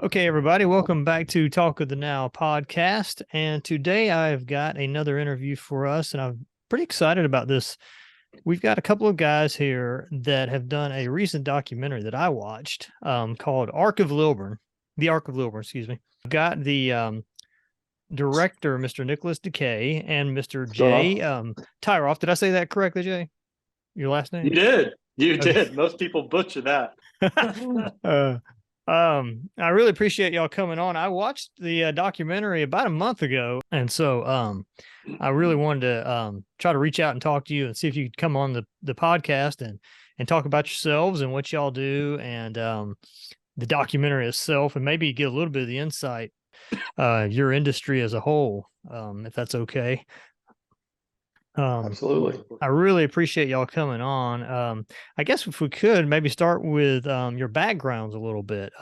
Okay, everybody, welcome back to Talk of the Now podcast. And today I've got another interview for us, and I'm pretty excited about this. We've got a couple of guys here that have done a recent documentary that I watched called Ark of Lilburn, the Ark of Lilburn, excuse me. I've got the director, Mr. Nicholas Dekay, and Mr. What's going on? Jaye Tyroff. Did I say that correctly, Jay? Your last You name? did. You Okay. did. Most people butcher that. uh, I really appreciate y'all coming on. I watched the documentary about a month ago, and so I really wanted to try to reach out and talk to you and see if you could come on the podcast and talk about yourselves and what y'all do and the documentary itself, and maybe get a little bit of the insight your industry as a whole, if that's okay. Absolutely. I really appreciate y'all coming on. I guess if we could maybe start with your backgrounds a little bit.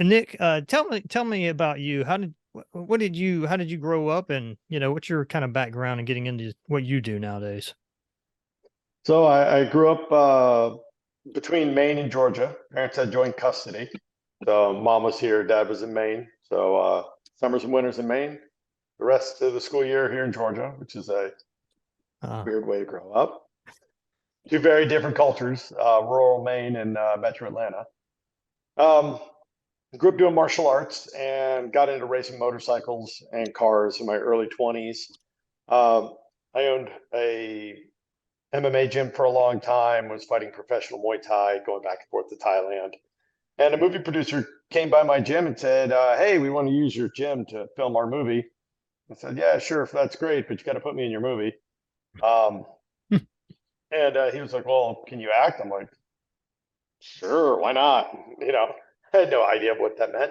Nick, tell me about you. How did you grow up, and what's your kind of background in getting into what you do nowadays? So I grew up between Maine and Georgia. Parents had joint custody. So mom was here, dad was in Maine. So summers and winters in Maine. The rest of the school year here in Georgia, which is a weird way to grow up. Two very different cultures, rural Maine and metro Atlanta. Grew up doing martial arts and got into racing motorcycles and cars in my early 20s. I owned a MMA gym for a long time, was fighting professional Muay Thai, going back and forth to Thailand. And a movie producer came by my gym and said, hey, we want to use your gym to film our movie. I said, yeah, sure, that's great, but you got to put me in your movie. And he was like, well, can you act? I'm like, sure, why not? I had no idea what that meant.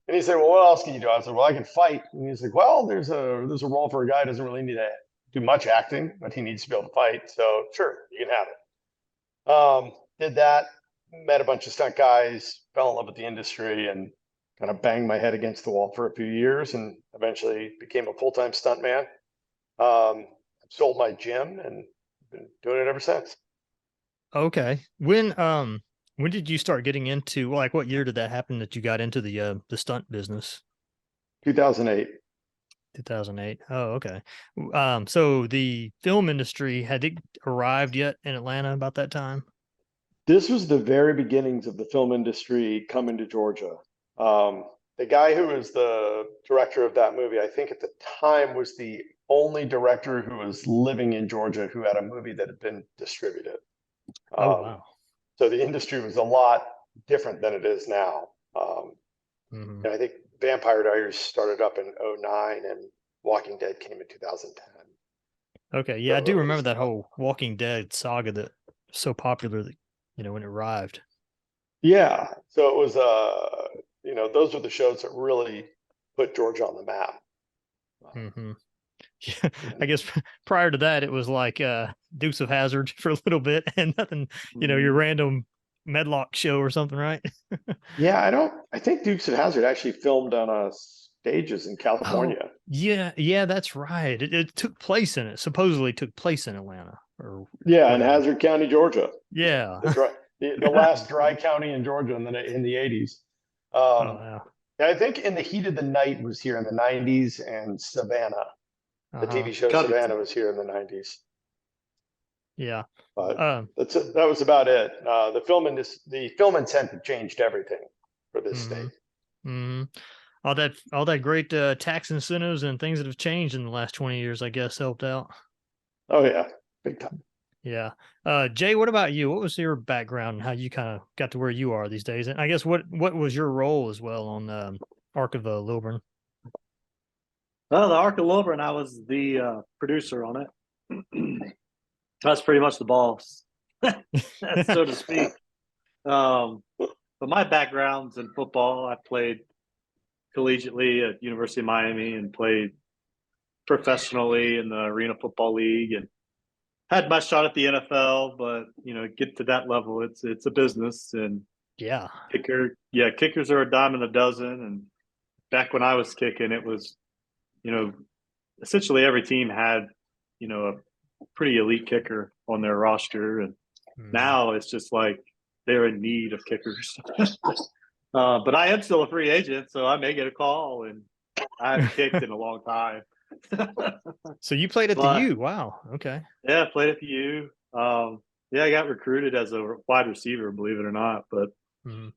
And he said, well, what else can you do? I said, well, I can fight. And he's like, well, there's a role for a guy who doesn't really need to do much acting, but he needs to be able to fight. So sure, you can have it. Did that, met a bunch of stunt guys, fell in love with the industry, and kind of banged my head against the wall for a few years, and eventually became a full-time stuntman. Sold my gym and been doing it ever since. Okay. When did you start getting into, like, what year did that happen that you got into the stunt business? 2008. 2008. Oh, okay. So the film industry, had it arrived yet in Atlanta about that time? This was the very beginnings of the film industry coming to Georgia. The guy who was the director of that movie, I think at the time was the only director who was living in Georgia who had a movie that had been distributed. Oh, wow. So the industry was a lot different than it is now. Mhm. I think Vampire Diaries started up in 2009 and Walking Dead came in 2010. Okay. Yeah, I So do it remember was, that whole Walking Dead saga that was so popular that, when it arrived. yeah. So it was, those were the shows that really put Georgia on the map. Hmm. Yeah, I guess prior to that, it was like Dukes of Hazzard for a little bit and nothing, your random Medlock show or something, right? Yeah, I think Dukes of Hazzard actually filmed on stages in Oh, California. yeah, that's right. It took place in it, supposedly took place in Atlanta or Yeah, in whatever. Hazard County, Georgia, Yeah. the last dry county in Georgia in the 80s. Oh, Um, wow. I think In the Heat of the Night was here in the 90s, and Savannah, the Uh-huh. TV show Savannah, was here in the 90s. Yeah. But Um, that was about it. The film incentive changed everything for this hmm state. hmm all that great tax incentives and things that have changed in the last 20 years, I guess, helped out. Oh yeah, big time. Yeah. Jay, what about you? What was your background and how you kind of got to where you are these days? And I guess what was your role as well on Ark of Lilburn? Well, the Ark of Lilburn, I was the producer on it. That's pretty much the boss, so to speak. But my background's in football. I played collegiately at University of Miami and played professionally in the Arena Football League and had my shot at the NFL. But get to that level, it's a business. And Yeah. kickers are a dime a dozen. And back when I was kicking, it was essentially every team had a pretty elite kicker on their roster, and Mhm. now it's just like they're in need of kickers. But I am still a free agent, so I may get a call, and I haven't kicked in a long time. So you played at the But U. Wow. Okay. yeah, I played at the U. Yeah, I got recruited as a wide receiver, believe it or not. But Hmm.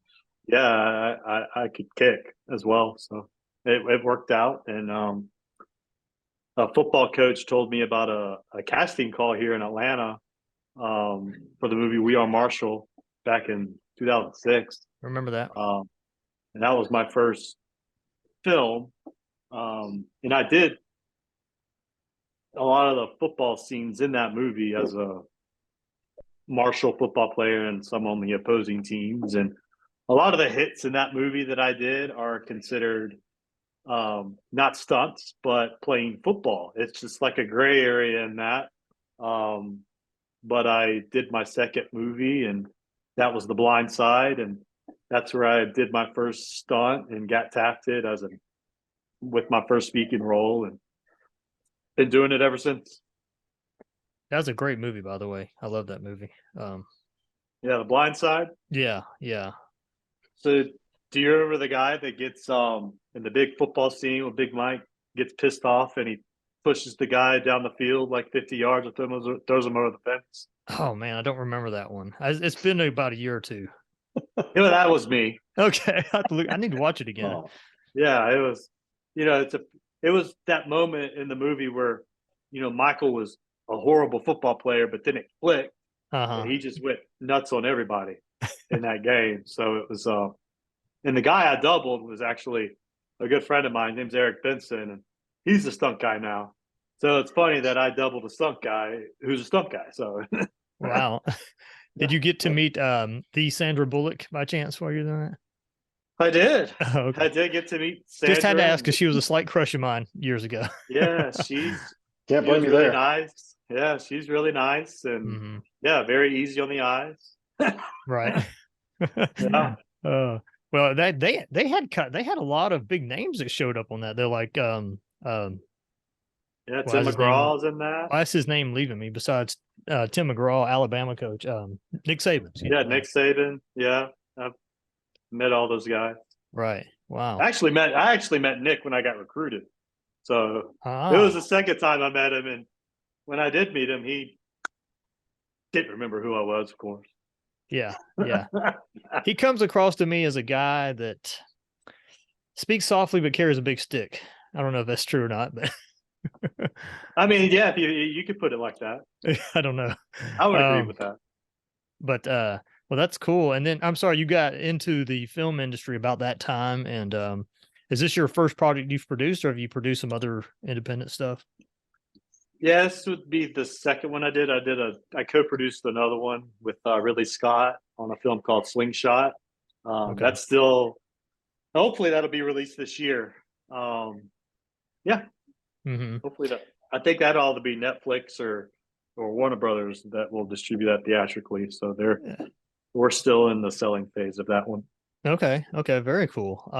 yeah, I could kick as well, so it worked out. And a football coach told me about a casting call here in Atlanta for the movie We Are Marshall back in 2006. Remember that? And that was my first film. And I did a lot of the football scenes in that movie as a Marshall football player and some on the opposing teams. And a lot of the hits in that movie that I did are considered not stunts, but playing football. It's just like a gray area in that. But I did my second movie, and that was The Blind Side, and that's where I did my first stunt and got tafted with my first speaking role, and been doing it ever since. That was a great movie, by the way. I love that movie. Yeah, The Blind Side. Yeah, yeah. So, do you remember the guy that gets in the big football scene with Big Mike gets pissed off and he pushes the guy down the field like 50 yards and throws him over the fence? Oh man, I don't remember that one. It's been about a year or two. That was me. Okay, I need to watch it again. Oh, yeah, it was. It was that moment in the movie where Michael was a horrible football player, but then it clicked and he just went nuts on everybody in that game. So it was. And the guy I doubled was actually a good friend of mine. His name's Eric Benson, and he's a stunt guy now. So it's funny that I doubled a stunt guy who's a stunt guy. So wow. Did you get to meet the Sandra Bullock by chance while you're doing that? I did. Oh, okay. I did get to meet Sandra. Just had to ask because she was a slight crush of mine years ago. Yeah, she's Can't blame you really there. nice. Yeah, she's really nice and yeah, very easy on the eyes. Right. Yeah. Well, they had a lot of big names that showed up on that. They're like Yeah, why Tim is his name- McGraw's in that. why is his name leaving me besides Tim McGraw, Alabama coach, Nick Saban. Yeah, Nick Saban. Yeah, I've met all those guys. Right. Wow. I actually met Nick when I got recruited. So it was the second time I met him, and when I did meet him, he didn't remember who I was, of course. Yeah, yeah. He comes across to me as a guy that speaks softly but carries a big stick. I don't know if that's true or not, but I mean, yeah, if you could put it like that. I don't know. I would agree with that. But well, that's cool. And then I'm sorry, you got into the film industry about that time. And is this your first project you've produced, or have you produced some other independent stuff? Yeah, this would be the second one I did. I co-produced another one with Ridley Scott on a film called Slingshot. Okay. That's still, hopefully that'll be released this year. Yeah. Hopefully I think that ought to be Netflix or Warner Brothers that will distribute that theatrically. So we're still in the selling phase of that one. Okay. Okay. Very cool.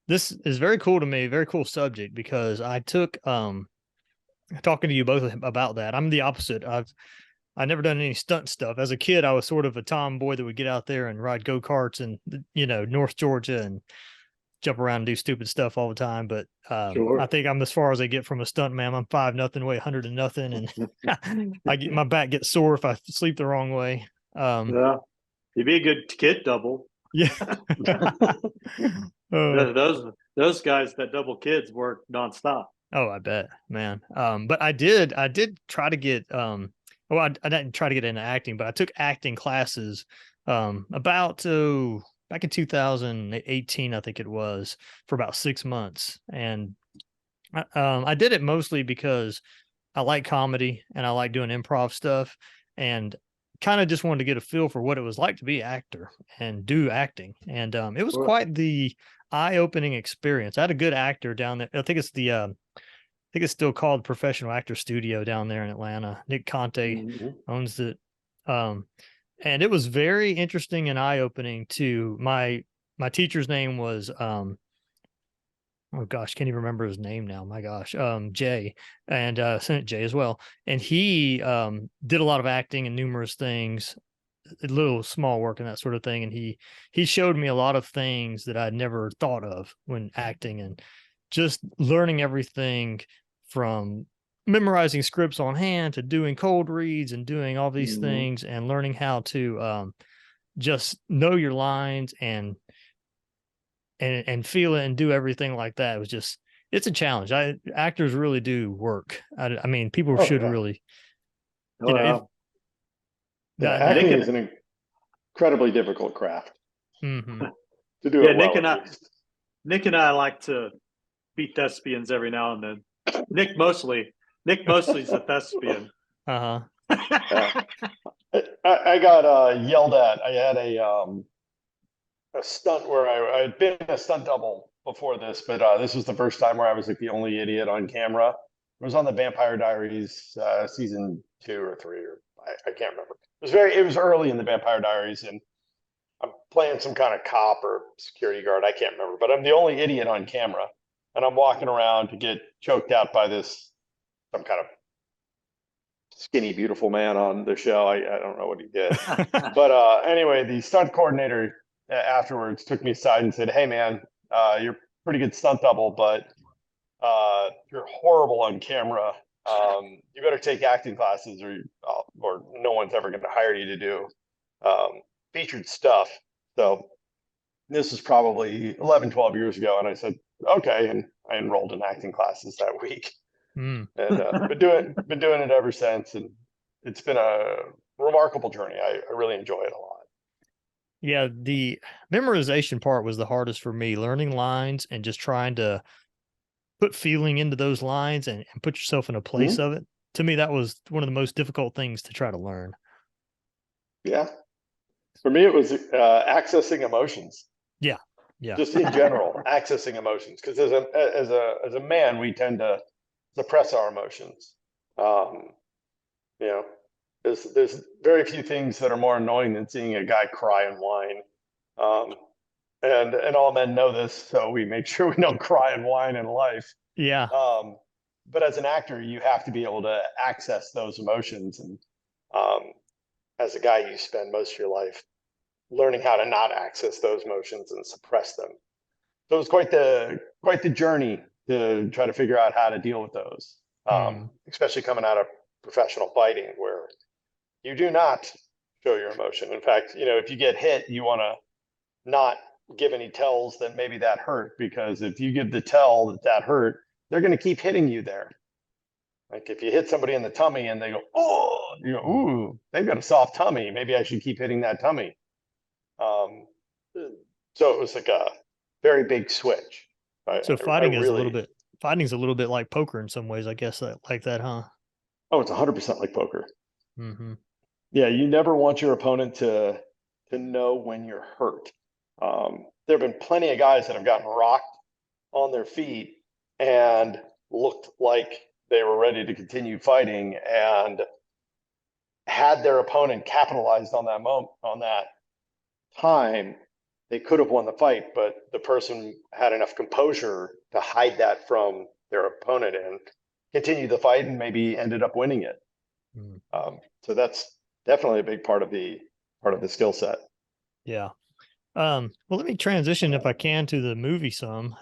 This is very cool to me. Very cool subject, because I took talking to you both about that. I'm the opposite. I've never done any stunt stuff. As a kid, I was sort of a tomboy that would get out there and ride go-karts and, North Georgia and jump around and do stupid stuff all the time. But Sure. I think I'm as far as I get from a stunt man. I'm 5-0, weigh 100 and and my back gets sore if I sleep the wrong way. Yeah. You'd be a good kid double. Yeah. Those guys that double kids work nonstop. Oh, I bet, man. But I did try to get well, I didn't try to get into acting, but I took acting classes about back in 2018, I think it was, for about 6 months. And I did it mostly because I like comedy and I like doing improv stuff, and kind of just wanted to get a feel for what it was like to be an actor and do acting. And it was quite the eye-opening experience. I had a good actor down there. I think it's still called Professional Actor Studio down there in Atlanta. Nick Conte owns it. And it was very interesting and eye-opening to my teacher's name was oh gosh, can't even remember his name now. My gosh. Jaye, and Senate Jaye as well. And he did a lot of acting and numerous things little small work and that sort of thing. And he showed me a lot of things that I'd never thought of when acting, and just learning everything from memorizing scripts on hand to doing cold reads and doing all these things, and learning how to just know your lines and feel it and do everything like that. It was just, it's a challenge. Actors really do work. I mean, people should really, Oh, yeah. Yeah, acting is an incredibly difficult craft Mm-hmm. to do Yeah, it well. Nick and I like to be thespians every now and then. Nick mostly's a thespian. Uh-huh. I got yelled at. I had a stunt where I had been a stunt double before this, but this was the first time where I was like the only idiot on camera. It was on the Vampire Diaries season 2 or 3, or I can't remember. It was early in the Vampire Diaries, and I'm playing some kind of cop or security guard. I can't remember, but I'm the only idiot on camera, and I'm walking around to get choked out by some kind of skinny, beautiful man on the show. I don't know what he did, but anyway, the stunt coordinator afterwards took me aside and said, "Hey, man, you're a pretty good stunt double, but you're horrible on camera. You better take acting classes, or no one's ever going to hire you to do featured stuff." So this was probably 11, 12 years ago, and I said, "Okay," and I enrolled in acting classes that week, and been doing it ever since, and it's been a remarkable journey. I really enjoy it a lot. Yeah, the memorization part was the hardest for me, learning lines and just trying to put feeling into those lines and put yourself in a place of it. To me, that was one of the most difficult things to try to learn. Yeah. For me, it was accessing emotions. Yeah. Just in general, accessing emotions, because as a man, we tend to suppress our emotions. There's very few things that are more annoying than seeing a guy cry and whine. And all men know this, so we make sure we don't cry and whine in life. Yeah. But as an actor, you have to be able to access those emotions, and as a guy, you spend most of your life learning how to not access those emotions and suppress them. So it was quite the journey to try to figure out how to deal with those, especially coming out of professional fighting, where you do not show your emotion. In fact, if you get hit, you want to not give any tells that maybe that hurt, because if you give the tell that hurt, they're going to keep hitting you there. Like if you hit somebody in the tummy and they go, "Oh," "Ooh, they've got a soft tummy. Maybe I should keep hitting that tummy." So it was like a very big switch. So fighting's a little bit like poker in some ways, I guess, like that, huh? Oh, it's 100% like poker. Mm-hmm. Yeah, you never want your opponent to know when you're hurt. There have been plenty of guys that have gotten rocked on their feet and looked like they were ready to continue fighting, and had their opponent capitalized on that moment, on that time, they could have won the fight, but the person had enough composure to hide that from their opponent and continue the fight, and maybe ended up winning it. So that's definitely a big part of the skill set. Yeah. Well, let me transition, if I can, to the movie some.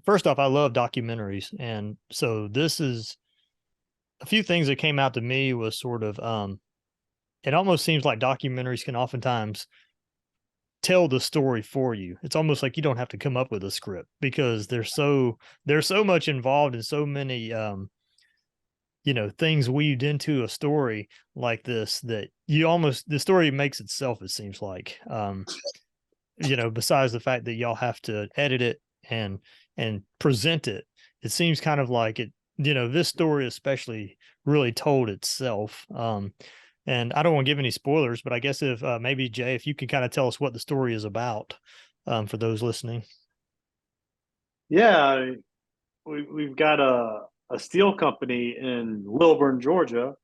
First off, I love documentaries. And so this is a few things that came out to me was sort of, it almost seems like documentaries can oftentimes tell the story for you. It's almost like you don't have to come up with a script, because there's so much involved in so many, things weaved into a story like this, that the story makes itself, it seems like. Besides the fact that y'all have to edit it and present it, it seems kind of like it, this story especially really told itself. And I don't want to give any spoilers, but I guess if maybe Jay, if you can kind of tell us what the story is about, for those listening. Yeah, we've got a steel company in Lilburn, Georgia,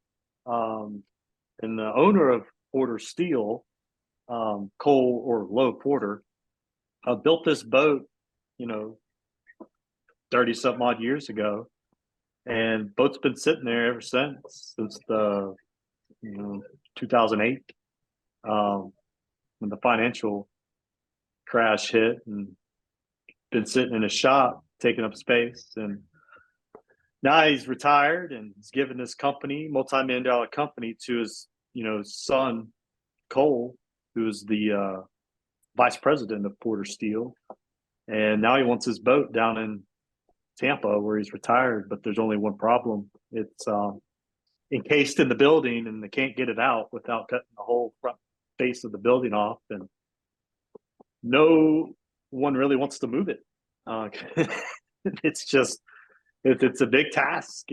and the owner of Porter Steel, Cole or Low Porter, built this boat, 30 something odd years ago, and boat's been sitting there ever since the 2008. when the financial crash hit, and been sitting in a shop taking up space. And now he's retired and he's given this company, multi-million dollar company, to his, son, Cole, who's the vice president of Porter Steel. And now he wants his boat down in Tampa where he's retired, but there's only one problem. It's encased in the building and they can't get it out without cutting the whole front face of the building off. And no one really wants to move it. It's just, it's a big task.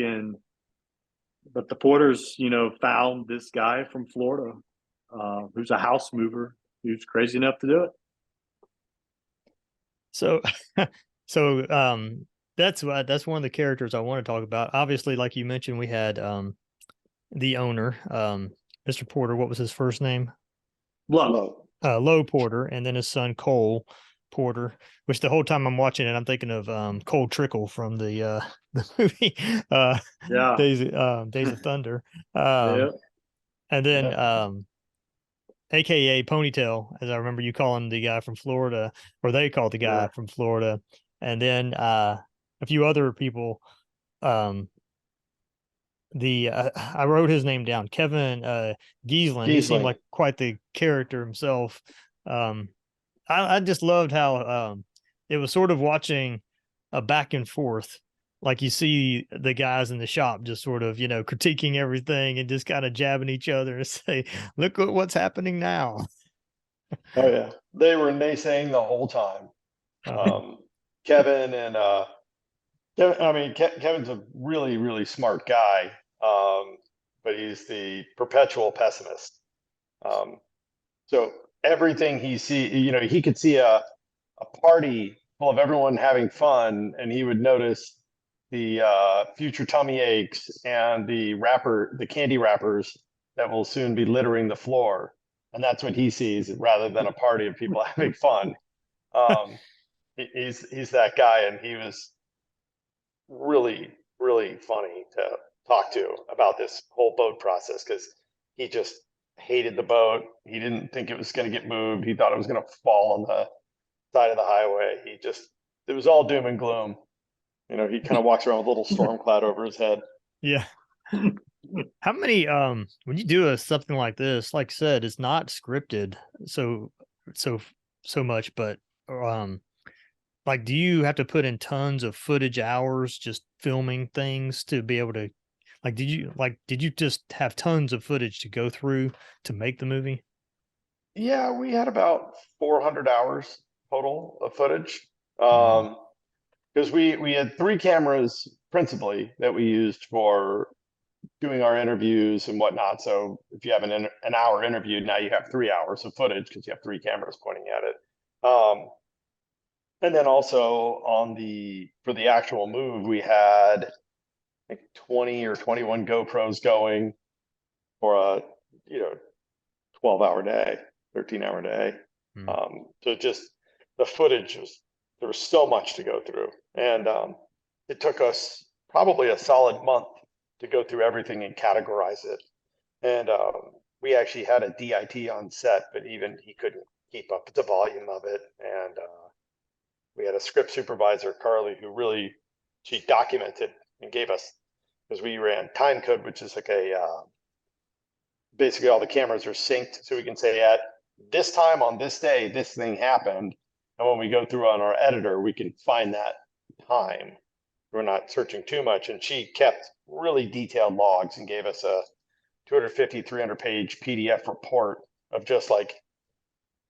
But the Porters, found this guy from Florida who's a house mover who's crazy enough to do it. So, that's one of the characters I want to talk about. Obviously, like you mentioned, we had the owner, Mr. Porter. What was his first name? Low Porter, and then his son Cole Porter. Which the whole time I'm watching it, I'm thinking of Cole Trickle from the movie Days of Thunder. And then AKA Ponytail, as I remember you calling the guy from Florida, or they called the guy from Florida, and then a few other people. I wrote his name down, Kevin Giesland. He seemed like quite the character himself. I just loved how it was sort of watching a back and forth. Like you see the guys in the shop just sort of, critiquing everything and just kind of jabbing each other and say, look at what's happening now. Oh, yeah. They were naysaying the whole time. Kevin and Kevin's a really, really smart guy, but he's the perpetual pessimist. So everything he he could see a party full of everyone having fun, and he would notice the future tummy aches and the candy wrappers that will soon be littering the floor. And that's what he sees rather than a party of people having fun. He's that guy, and he was really, really funny to talk to about this whole boat process, because he just hated the boat. He didn't think it was going to get moved. He thought it was going to fall on the side of the highway. It was all doom and gloom. He kind of walks around with a little storm cloud over his head. Yeah. How many, when you do something like this, like I said, it's not scripted so much, but, like, do you have to put in tons of footage hours just filming things to be able to, did you just have tons of footage to go through to make the movie? Yeah, we had about 400 hours total of footage. Because we had 3 cameras principally that we used for doing our interviews and whatnot. So if you have an hour interview, now you have 3 hours of footage because you have 3 cameras pointing at it. And then also for the actual move, we had, I think, 20 or 21 GoPros going for a 12-hour day, 13-hour day. So just the footage there was so much to go through, and it took us probably a solid month to go through everything and categorize it. And we actually had a DIT on set, but even he couldn't keep up with the volume of it. And we had a script supervisor, Carly, who she documented and gave us, because we ran time code, which is like basically all the cameras are synced, so we can say at this time on this day, this thing happened. And when we go through on our editor, we can find that time. We're not searching too much. And she kept really detailed logs and gave us a 250, 300 page PDF report of just like,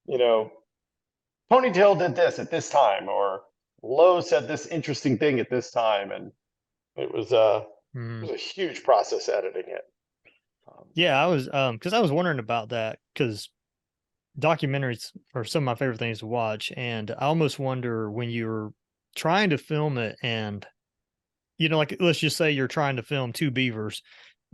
Ponytail did this at this time, or Lowe said this interesting thing at this time. And it was a huge process editing it. Yeah, I was, because I was wondering about that, because documentaries are some of my favorite things to watch, and I almost wonder when you're trying to film it, and like, let's just say you're trying to film 2 beavers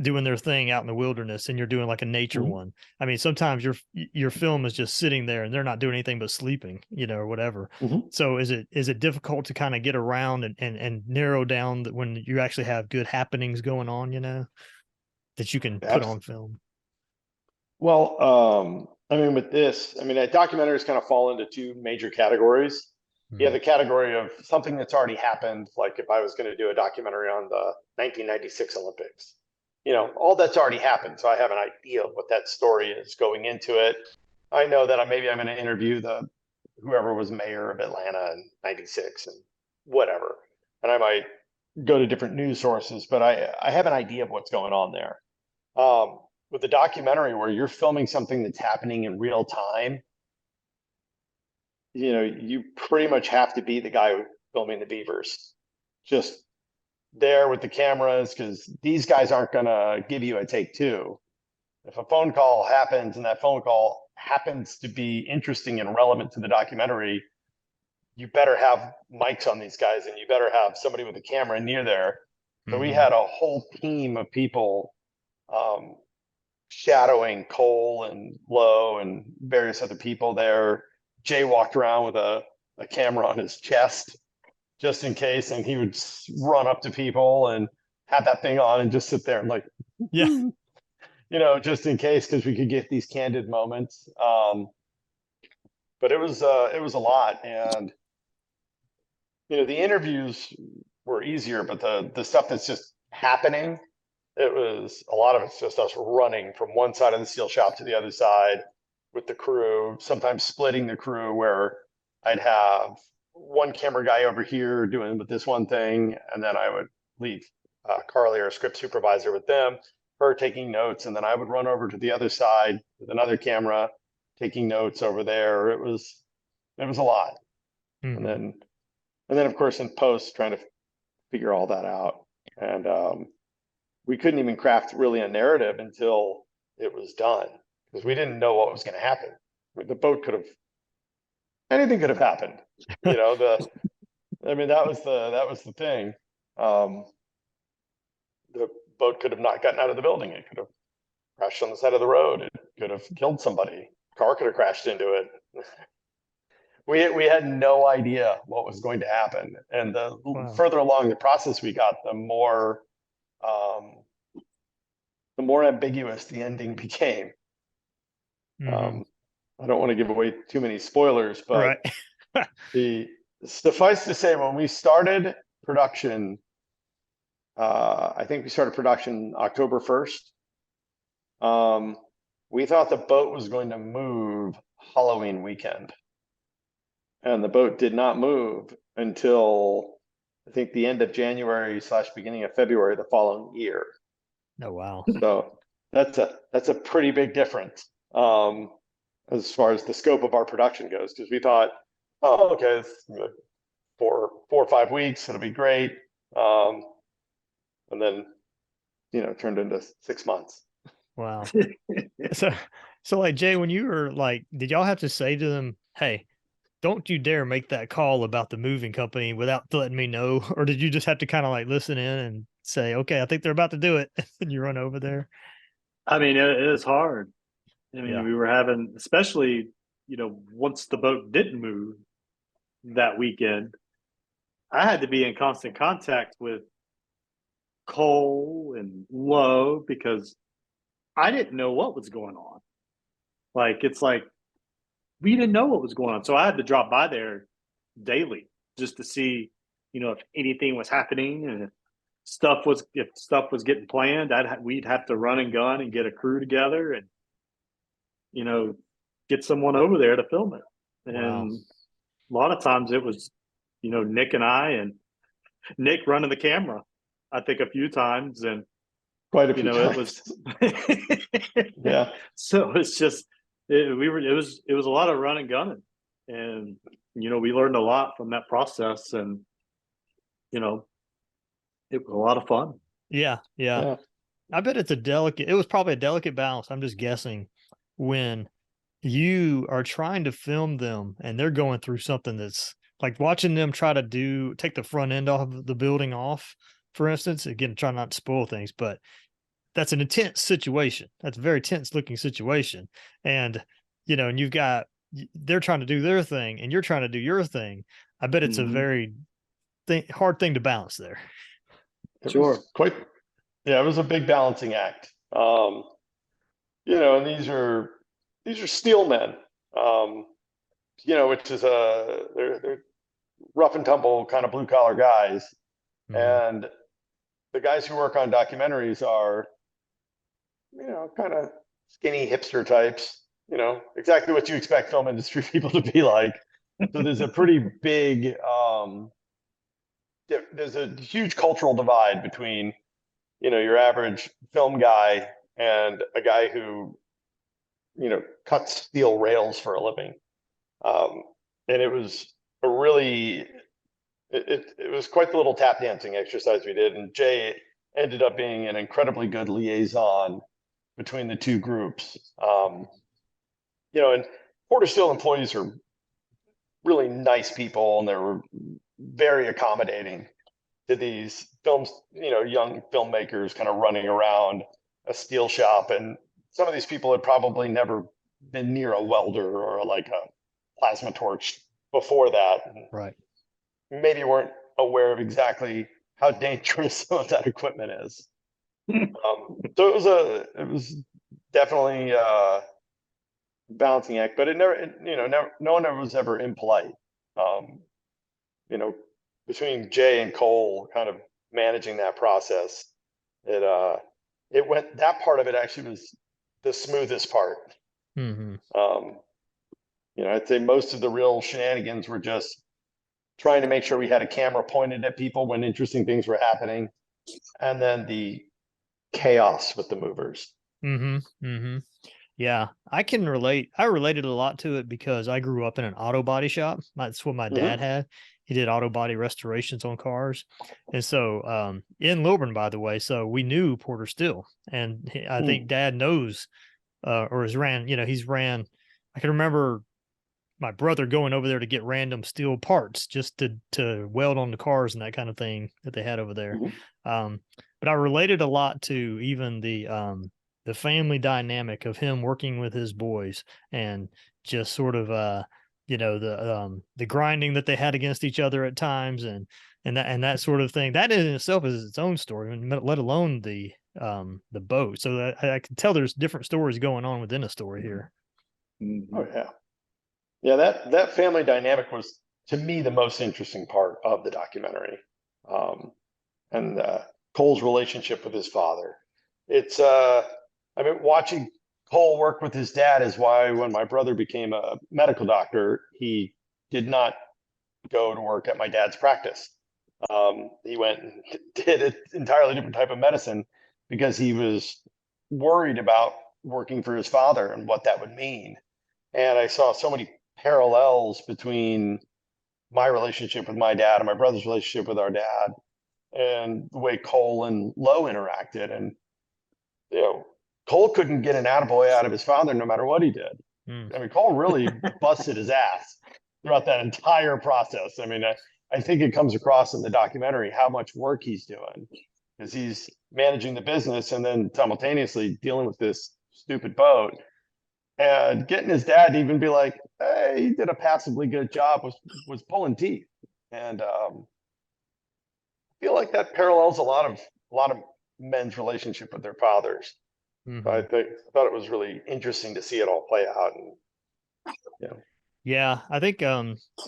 doing their thing out in the wilderness, and you're doing like a nature one. I mean, sometimes your film is just sitting there and they're not doing anything but sleeping, or whatever. So is it difficult to kind of get around and narrow down that when you actually have good happenings going on, that you can put on film? Well, I mean, with this, I mean, documentaries kind of fall into two major categories. You have the category of something that's already happened, like if I was going to do a documentary on the 1996 Olympics, all that's already happened. So I have an idea of what that story is going into it. I know that maybe I'm going to interview whoever was mayor of Atlanta in 96 and whatever. And I might go to different news sources, but I have an idea of what's going on there. With the documentary where you're filming something that's happening in real time, you pretty much have to be the guy filming the beavers, just there with the cameras, because these guys aren't going to give you a take two. If a phone call happens and that phone call happens to be interesting and relevant to the documentary, you better have mics on these guys and you better have somebody with a camera near there. So we had a whole team of people shadowing Cole and Lowe and various other people there. Jay walked around with a camera on his chest just in case, and he would run up to people and have that thing on and just sit there and just in case, because we could get these candid moments. But it was a lot, and the interviews were easier, but the stuff that's just happening, a lot of it's just us running from one side of the steel shop to the other side with the crew, sometimes splitting the crew where I'd have one camera guy over here doing with this one thing, and then I would leave Carly, our script supervisor, with them, her taking notes, and then I would run over to the other side with another camera taking notes over there. It was a lot. And then of course in post trying to figure all that out. And we couldn't even craft really a narrative until it was done, because we didn't know what was going to happen. I mean, the boat anything could have happened. That was the thing. The boat could have not gotten out of the building. It could have crashed on the side of the road. It could have killed somebody. Car could have crashed into it. We had no idea what was going to happen. And the further along the process we got, the more ambiguous the ending became. I don't want to give away too many spoilers, but suffice to say, when we started production, I think we started production October 1st. We thought the boat was going to move Halloween weekend, and the boat did not move until I think the end of January / beginning of February the following year. Oh, wow. So that's a pretty big difference as far as the scope of our production goes, because we thought, oh, okay, it's 4 or 5 weeks, it'll be great. And then, turned into 6 months. Wow. So like, Jay, when you were like, did y'all have to say to them, hey, don't you dare make that call about the moving company without letting me know? Or did you just have to kind of like listen in and say, okay, I think they're about to do it, and you run over there? I mean, it is hard. I mean, we were having, especially, once the boat didn't move that weekend, I had to be in constant contact with Cole and Lowe, because I didn't know what was going on. It's like we didn't know what was going on. So I had to drop by there daily just to see, if anything was happening, and if stuff was getting planned, we'd have to run and gun and get a crew together and, get someone over there to film it. And a lot of times it was, Nick and I, and Nick running the camera, I think a few times, and quite a few times. It was yeah. So it's just it was a lot of run and gunning, and we learned a lot from that process, and it was a lot of fun. Yeah. I bet it was probably a delicate balance. I'm just guessing, when you are trying to film them and they're going through something that's like watching them try to take the front end off the building off, for instance. Again, try not to spoil things, but that's an intense situation. That's a very tense looking situation. And, and they're trying to do their thing and you're trying to do your thing. I bet it's a very hard thing to balance there. Sure. It was a big balancing act. And these are steel men, which is they're rough and tumble kind of blue collar guys. And the guys who work on documentaries are, kind of skinny hipster types, exactly what you expect film industry people to be like. So there's a pretty big, there's a huge cultural divide between, your average film guy and a guy who, cuts steel rails for a living. And it was a really, it was quite the little tap dancing exercise we did. And Jay ended up being an incredibly good liaison between the two groups. And Porter Steel employees are really nice people, and they were very accommodating to these films, young filmmakers kind of running around a steel shop. And some of these people had probably never been near a welder or like a plasma torch before that. Right. Maybe weren't aware of exactly how dangerous some of that equipment is. So it was definitely a balancing act, but no one ever was ever impolite. Between Jay and Cole kind of managing that process, that part of it actually was the smoothest part. I'd say most of the real shenanigans were just trying to make sure we had a camera pointed at people when interesting things were happening, and then the chaos with the movers. Yeah, I can relate. I related a lot to it because I grew up in an auto body shop. That's what my dad had. He did auto body restorations on cars. And so in Lilburn, by the way, so we knew Porter Steel. And I think Dad knows or he's ran. I can remember my brother going over there to get random steel parts just to weld on the cars and that kind of thing that they had over there. But I related a lot to even the family dynamic of him working with his boys and just sort of the grinding that they had against each other at times and that sort of thing. That in itself is its own story, let alone the boat. So that I can tell there's different stories going on within a story here. Oh yeah. Yeah, that family dynamic was, to me, the most interesting part of the documentary. And Cole's relationship with his father. It's watching Cole work with his dad is why when my brother became a medical doctor, he did not go to work at my dad's practice. He went and did an entirely different type of medicine because he was worried about working for his father and what that would mean. And I saw so many parallels between my relationship with my dad and my brother's relationship with our dad and the way Cole and Lowe interacted. And, Cole couldn't get an attaboy out of his father no matter what he did. I mean, Cole really busted his ass throughout that entire process. I mean, I think it comes across in the documentary how much work he's doing because he's managing the business and then simultaneously dealing with this stupid boat. And getting his dad to even be like, hey, he did a passably good job was pulling teeth. And I feel like that parallels a lot of men's relationship with their fathers. I thought it was really interesting to see it all play out. And yeah, I think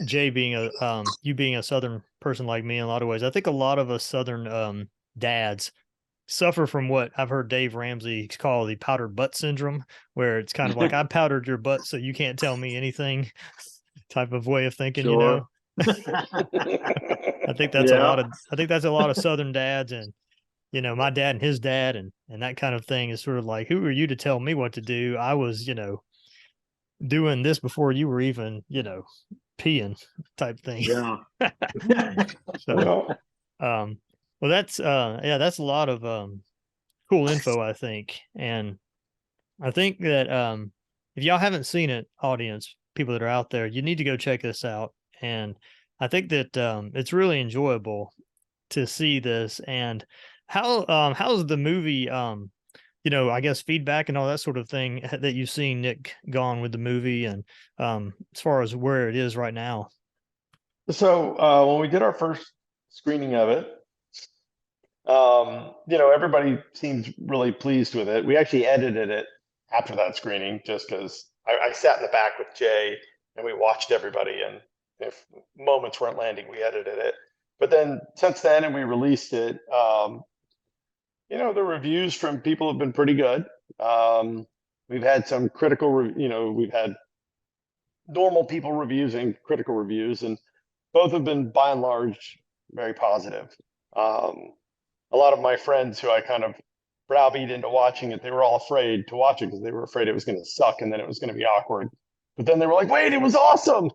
Jay being you being a Southern person like me in a lot of ways, I think a lot of us Southern dads suffer from what I've heard Dave Ramsey call the powdered butt syndrome, where it's kind of like I powdered your butt so you can't tell me anything type of way of thinking, Sure. I think that's a lot of Southern dads and my dad and his dad and that kind of thing is sort of like, who are you to tell me what to do? I was, doing this before you were even, peeing type thing. Yeah. So well, that's that's a lot of cool info, I think. And I think that if y'all haven't seen it, audience, people that are out there, you need to go check this out. And I think that it's really enjoyable to see this. And how's the movie I guess feedback and all that sort of thing that you've seen, Nick, gone with the movie and as far as where it is right now? So when we did our first screening of it, everybody seemed really pleased with it. We actually edited it after that screening just because I sat in the back with Jay and we watched everybody, and if moments weren't landing, we edited it. But then since then, and we released it, the reviews from people have been pretty good. We've had some we've had normal people reviews and critical reviews, and both have been by and large very positive. A lot of my friends who I kind of browbeat into watching it, they were all afraid to watch it because they were afraid it was going to suck and then it was going to be awkward. But then they were like, wait, it was awesome.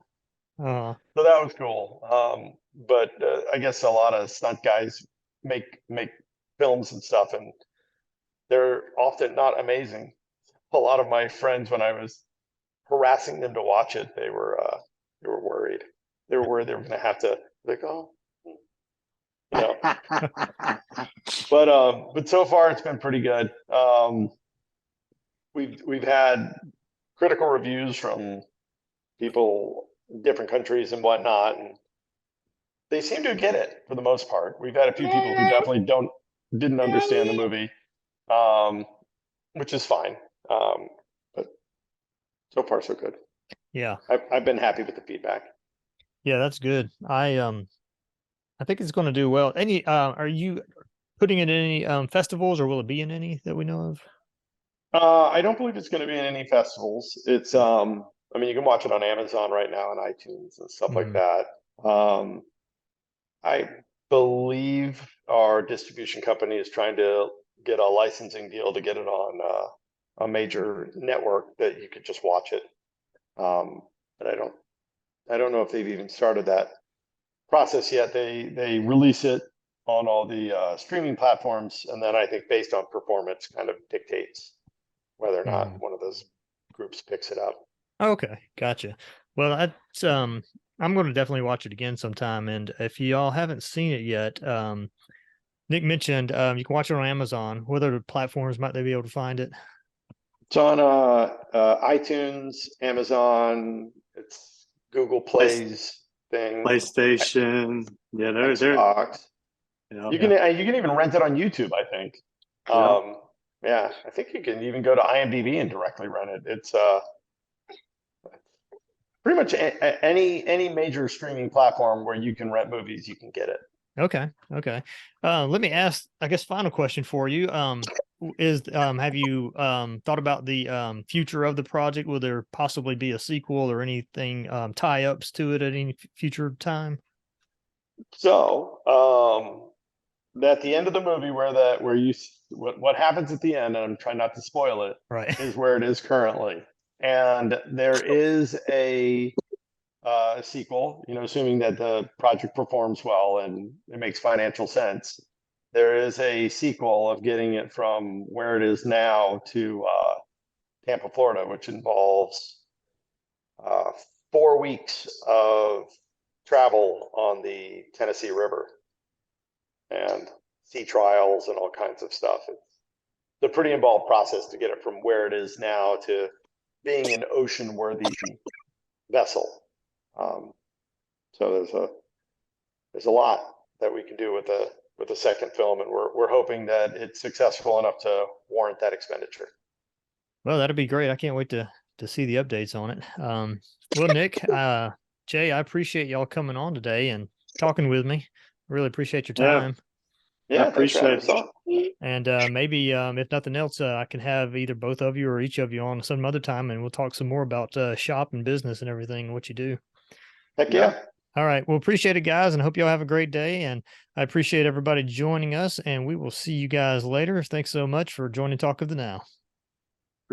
So that was cool. But I guess a lot of stunt guys make films and stuff, and they're often not amazing. A lot of my friends, when I was harassing them to watch it, they were worried. They were worried they were going to have to But so far it's been pretty good. We've had critical reviews from people in different countries and whatnot, and they seem to get it for the most part. We've had a few people who definitely didn't understand the movie, which is fine. But so far so good. Yeah, I've been happy with the feedback. Yeah, that's good. I think it's going to do well. Are you putting it in any festivals, or will it be in any that we know of? I don't believe it's going to be in any festivals. It's you can watch it on Amazon right now and iTunes and stuff like that. I believe our distribution company is trying to get a licensing deal to get it on a major network that you could just watch it. But I don't know if they've even started that process yet. They release it on all the streaming platforms, and then I think based on performance kind of dictates whether or not one of those groups picks it up. Okay, gotcha. Well, that's I'm going to definitely watch it again sometime. And if y'all haven't seen it yet, Nick mentioned you can watch it on Amazon. What other platforms might they be able to find it? It's on iTunes, Amazon. It's Google Play's thing. PlayStation. Yeah, there's Xbox. You can even rent it on YouTube, I think. Yeah, I think you can even go to IMDb and directly rent it. It's pretty much any major streaming platform where you can rent movies, you can get it. Okay. Let me ask, I guess, final question for you. Have you thought about the future of the project? Will there possibly be a sequel or anything tie-ups to it at any future time? So at the end of the movie, what happens at the end, and I'm trying not to spoil it, right, is where it is currently, and there is a sequel. Assuming that the project performs well and it makes financial sense, there is a sequel of getting it from where it is now to Tampa, Florida, which involves 4 weeks of travel on the Tennessee River and sea trials and all kinds of stuff. It's a pretty involved process to get it from where it is now to being an ocean-worthy vessel. So there's a lot that we can do with the second film, and we're hoping that it's successful enough to warrant that expenditure. Well, that'd be great. I can't wait to see the updates on it. Well, Nick, Jay, I appreciate y'all coming on today and talking with me. Really appreciate your time. Yeah, I appreciate it. And maybe if nothing else, I can have either both of you or each of you on some other time, and we'll talk some more about shop and business and everything, what you do. Heck yeah. All right. Well, appreciate it, guys, and hope y'all have a great day. And I appreciate everybody joining us, and we will see you guys later. Thanks so much for joining Talk of the Now.